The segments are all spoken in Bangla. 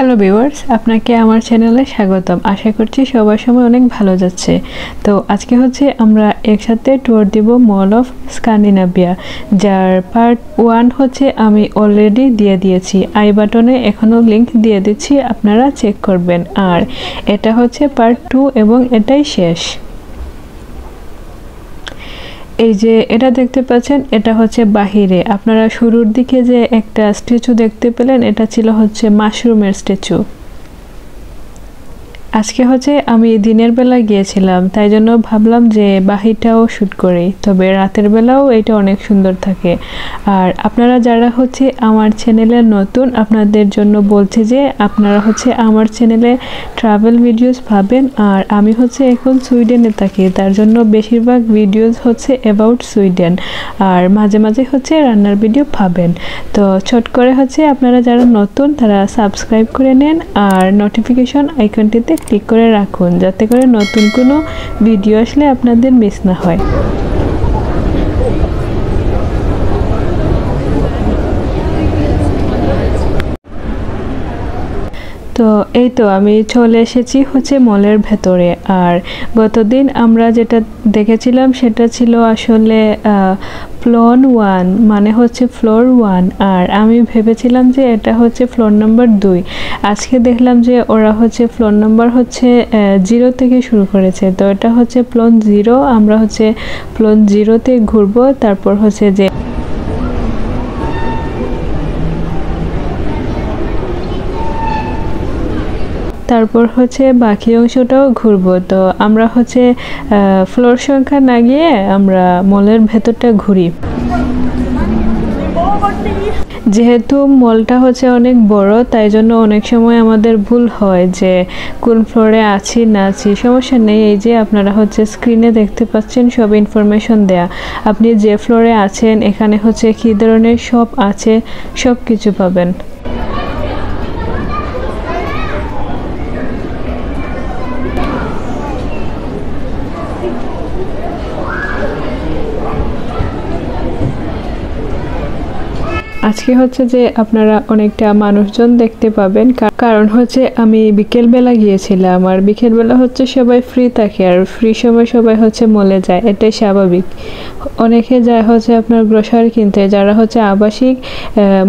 হ্যালো ভিউয়ার্স, আপনাকে আমার চ্যানেলে স্বাগতম। আশা করছি সবার সময় অনেক ভালো যাচ্ছে। তো আজকে হচ্ছে আমরা একসাথে ট্যুর দিব মল অফ স্ক্যান্ডিনেভিয়া, যার পার্ট 1 হচ্ছে আমি অলরেডি দিয়ে দিয়েছি। আই বাটনে এখনও লিংক দিয়ে দিচ্ছি, আপনারা চেক করবেন। আর এটা হচ্ছে পার্ট 2 এবং এটাই শেষ। এই যে এটা দেখতে পাচ্ছেন, এটা হচ্ছে বাহিরে। আপনারা শুরুর দিকে যে একটা স্ট্যাচু দেখতে পেলেন, এটা ছিল হচ্ছে মাশরুমের স্ট্যাচু। আজকে হচ্ছে আমি দিনের বেলা গিয়েছিলাম, তাই জন্য ভাবলাম যে বাহিরটাও শ্যুট করি, তবে রাতের বেলাও এটা অনেক সুন্দর থাকে। আর আপনারা যারা হচ্ছে আমার চ্যানেলে নতুন, আপনাদের জন্য বলছি যে আপনারা হচ্ছে আমার চ্যানেলে ট্রাভেল ভিডিওস পাবেন। আর আমি হচ্ছে এখন সুইডেনে থাকি, তার জন্য বেশিরভাগ ভিডিওস হচ্ছে অ্যাবাউট সুইডেন, আর মাঝে মাঝে হচ্ছে রান্নার ভিডিও পাবেন। তো ছোট করে হচ্ছে আপনারা যারা নতুন তারা সাবস্ক্রাইব করে নেন আর নোটিফিকেশন আইকনটিতে ক্লিক করে রাখুন, যাতে করে নতুন কোনো ভিডিও আসলে আপনাদের মিস না হয়। তো এই তো আমি চলে এসেছি হচ্ছে মলের ভেতরে। আর গতদিন আমরা যেটা দেখেছিলাম সেটা ছিল আসলে প্লন 1, মানে হচ্ছে ফ্লোর 1। আর আমি ভেবেছিলাম যে এটা হচ্ছে ফ্লোর নাম্বার 2। আজকে দেখলাম যে ওরা হচ্ছে ফ্লোর নাম্বার হচ্ছে 0 থেকে শুরু করেছে। তো এটা হচ্ছে প্লন 0, আমরা হচ্ছে প্লন 0-তে ঘুরবো। তারপর হচ্ছে যে বাকি অংশটাও ঘুরবো। তো আমরা হচ্ছে ফ্লোর সংখ্যা না গিয়ে আমরা মলের ভেতরটা ঘুরি। যেহেতু মলটা হচ্ছে অনেক বড়, তাই জন্য অনেক সময় আমাদের ভুল হয় যে কোন ফ্লোরে আছি না আছি। সমস্যা নেই, এই যে আপনারা হচ্ছে স্ক্রিনে দেখতে পাচ্ছেন সব ইনফরমেশন দেয়া। আপনি যে ফ্লোরে আছেন, এখানে হচ্ছে কী ধরনের শপ আছে, সব কিছু পাবেন। আজকে হচ্ছে যে আপনারা অনেকটা মানুষজন দেখতে পাবেন, কারণ হচ্ছে আমি বিকেলবেলা গিয়েছিলাম। আর বিকেলবেলা হচ্ছে সবাই ফ্রি থাকে, আর ফ্রি সময় সবাই হচ্ছে মলে যায়, এটাই স্বাভাবিক। অনেকে যায় হচ্ছে আপনার গ্রোসারি কিনতে, যারা হচ্ছে আবাসিক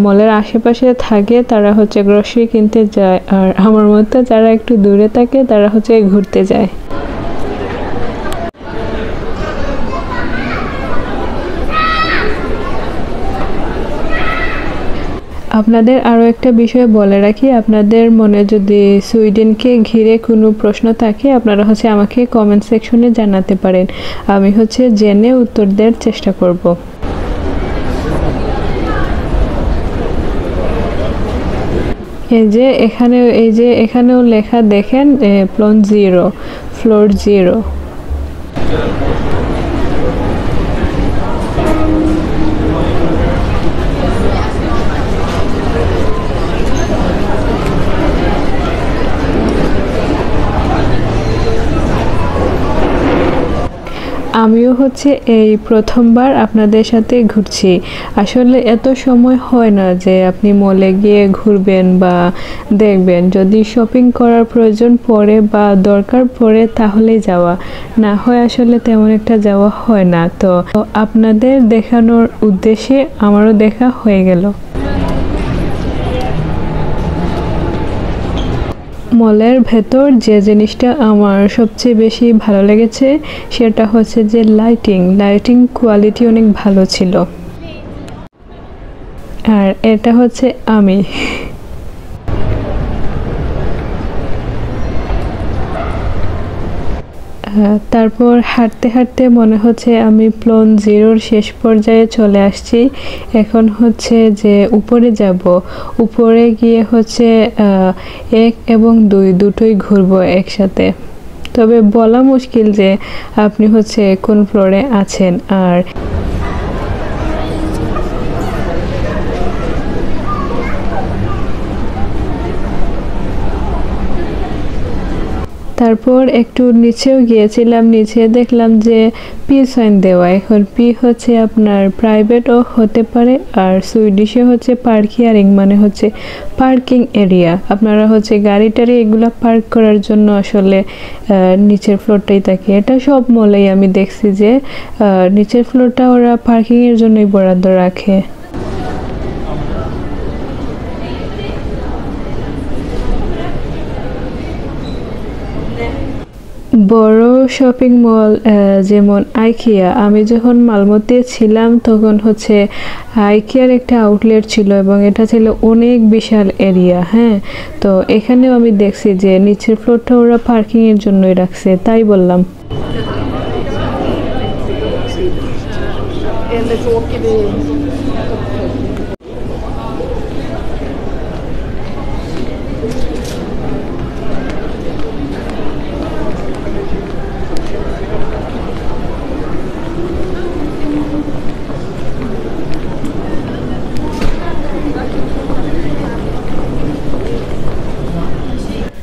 মলের আশেপাশে থাকে তারা হচ্ছে গ্রোসারি কিনতে যায়। আর আমার মতো যারা একটু দূরে থাকে তারা হচ্ছে ঘুরতে যায়। আপনাদের আরও একটা বিষয় বলে রাখি, আপনাদের মনে যদি সুইডেনকে ঘিরে কোনো প্রশ্ন থাকে, আপনারা হচ্ছে আমাকে কমেন্ট সেকশনে জানাতে পারেন। আমি হচ্ছে জেনে উত্তর দেওয়ার চেষ্টা করব। এই যে এখানেও লেখা দেখেন, প্লন 0, ফ্লোর 0। আমিও হচ্ছে এই প্রথমবার আপনাদের সাথে ঘুরছি। আসলে এত সময় হয় না যে আপনি মলে গিয়ে ঘুরবেন বা দেখবেন। যদি শপিং করার প্রয়োজন পড়ে বা দরকার পড়ে তাহলেই যাওয়া, না হয় আসলে তেমন একটা যাওয়া হয় না। তো আপনাদের দেখানোর উদ্দেশ্যে আমারও দেখা হয়ে গেল। মলের ভেতর যে জিনিসটা আমার সবচেয়ে বেশি ভালো লেগেছে সেটা হচ্ছে যে লাইটিং কোয়ালিটি অনেক ভালো ছিল। আর এটা হচ্ছে আমি। তারপর হাঁটতে হাঁটতে মনে হচ্ছে আমি প্লন 0-র শেষ পর্যায়ে চলে আসছি। এখন হচ্ছে যে উপরে যাব, উপরে গিয়ে হচ্ছে 1 এবং 2 দুটোই ঘুরবো একসাথে। তবে বলা মুশকিল যে আপনি হচ্ছে কোন ফ্লোরে আছেন। আর তারপর একটু নিচেও গিয়েছিলাম, নিচে দেখলাম যে পি সাইন দেওয়া। এখন পি হচ্ছে আপনার প্রাইভেটও হতে পারে, আর সুইডিশে হচ্ছে পার্কিয়ারিং মানে হচ্ছে পার্কিং এরিয়া। আপনারা হচ্ছে গাড়ি টাড়ি এগুলো পার্ক করার জন্য আসলে নিচের ফ্লোরটাই থাকে। এটা সব মলেই আমি দেখছি যে নিচের ফ্লোরটা ওরা পার্কিংয়ের জন্যই বরাদ্দ রাখে। বড় শপিং মল যেমন আইকিয়া, আমি যখন মালমোতে ছিলাম তখন হচ্ছে আইকিয়ার একটা আউটলেট ছিল এবং এটা ছিল অনেক বিশাল এরিয়া। হ্যাঁ, তো এখানেও আমি দেখছি যে নিচের ফ্লোরটা ওরা পার্কিংয়ের জন্যই রাখছে, তাই বললাম।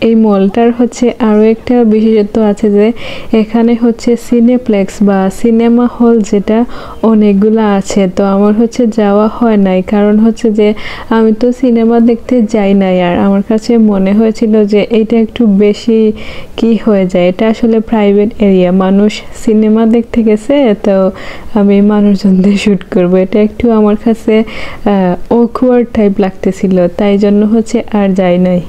এই মলটার হচ্ছে আরও একটা বিশেষত্ব আছে যে এখানে হচ্ছে সিনেপ্লেক্স বা সিনেমা হল যেটা অনেকগুলো আছে। তো আমার হচ্ছে যাওয়া হয় নাই, কারণ হচ্ছে যে আমি তো সিনেমা দেখতে যাই নাই, আর আমার কাছে মনে হয়েছিল যে এইটা একটু বেশি কি হয়ে যায়। এটা আসলে প্রাইভেট এরিয়া, মানুষ সিনেমা দেখতে গেছে, তো আমি মানুষজনদের শ্যুট করব, এটা একটু আমার কাছে অকওয়ার্ড টাইপ লাগতেছিল, তাই জন্য হচ্ছে আর যাই নাই।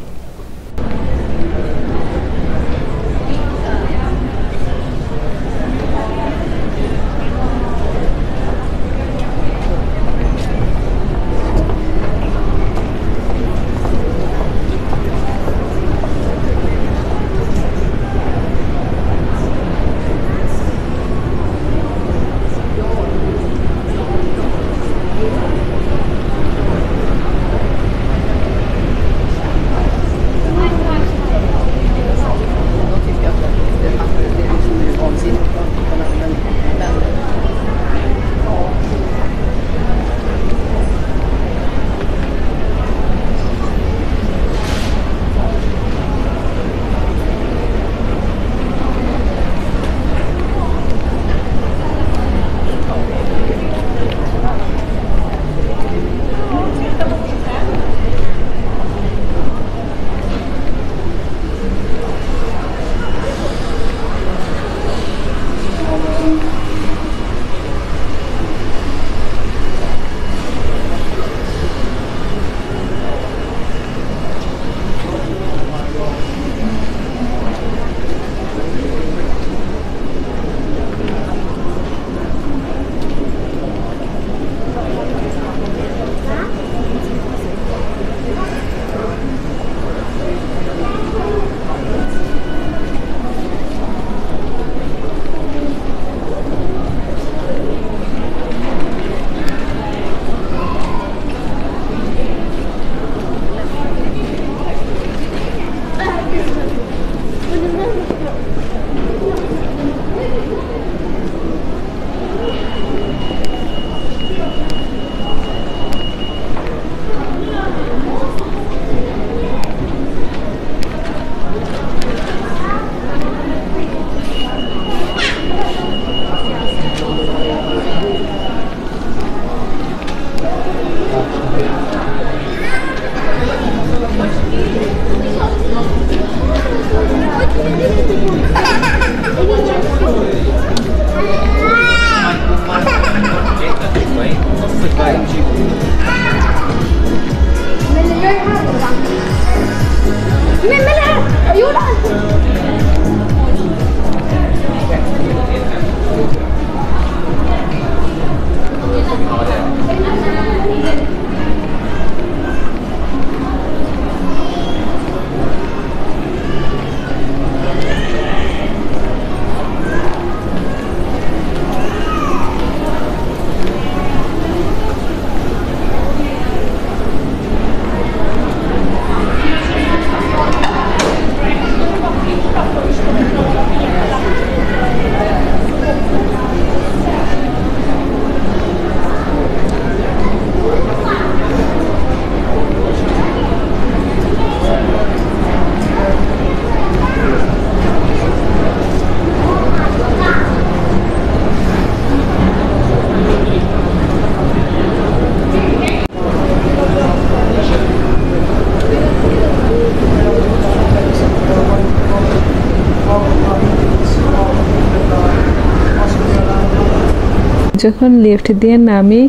যখন লিফট দিয়ে নামি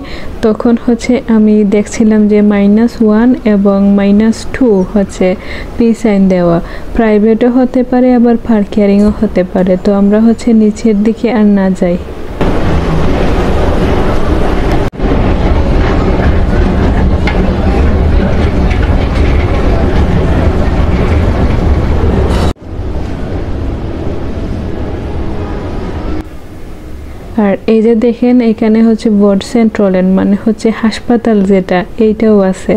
তখন হচ্ছে আমি দেখছিলাম যে -1 এবং -2 হচ্ছে পি সাইন দেওয়া। প্রাইভেটও হতে পারে আবার পার কেয়ারিংও হতে পারে, তো আমরা হচ্ছে নিচের দিকে আর না যাই। আর এই যে দেখেন এখানে হচ্ছে বোর্ড সেন্ট্রাল মানে হচ্ছে হাসপাতাল, যেটা এইটাও আছে।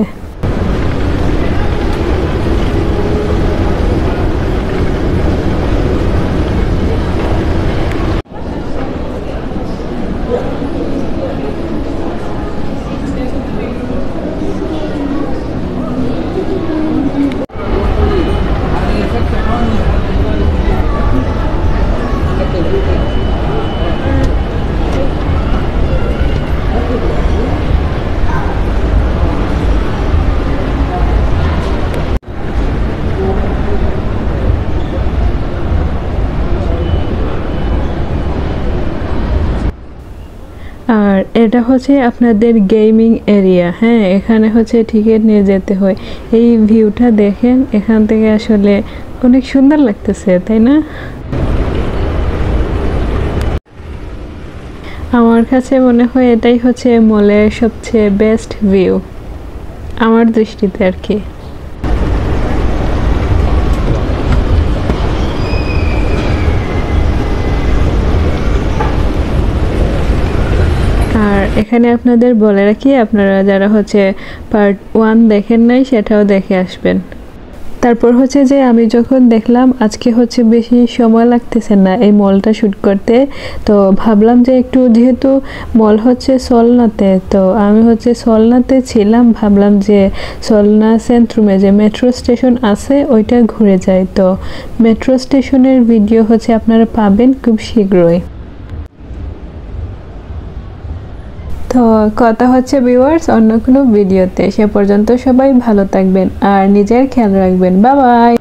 আর এটা হচ্ছে আপনাদের গেমিং এরিয়া। হ্যাঁ, এখানে হচ্ছে টিকিট নিয়ে যেতে হয়। এই ভিউটা দেখেন, এখান থেকে আসলে অনেক সুন্দর লাগতেছে, তাই না? আমার কাছে মনে হয় এটাই হচ্ছে মলের সবচেয়ে বেস্ট ভিউ আমার দৃষ্টিতে আর কি। আর এখানে আপনাদের বলে রাখি, আপনারা যারা হচ্ছে পার্ট 1 দেখেন নাই সেটাও দেখে আসবেন। তারপর হচ্ছে যে আমি যখন দেখলাম আজকে হচ্ছে বেশি সময় লাগতেছে না এই মলটা শ্যুট করতে, তো ভাবলাম যে একটু, যেহেতু মল হচ্ছে সলনাতে, তো আমি হচ্ছে সলনাতে ছিলাম, ভাবলাম যে সলনা সেন্ট্রুমে যে মেট্রো স্টেশন আছে ওইটা ঘুরে যাই। তো মেট্রো স্টেশনের ভিডিও হচ্ছে আপনারা পাবেন খুব শীঘ্রই। তো কথা হচ্ছে ভিউয়ার্স অন্য কোনো ভিডিওতে। সে পর্যন্ত সবাই ভালো থাকবেন আর নিজের খেয়াল রাখবেন। Bye bye.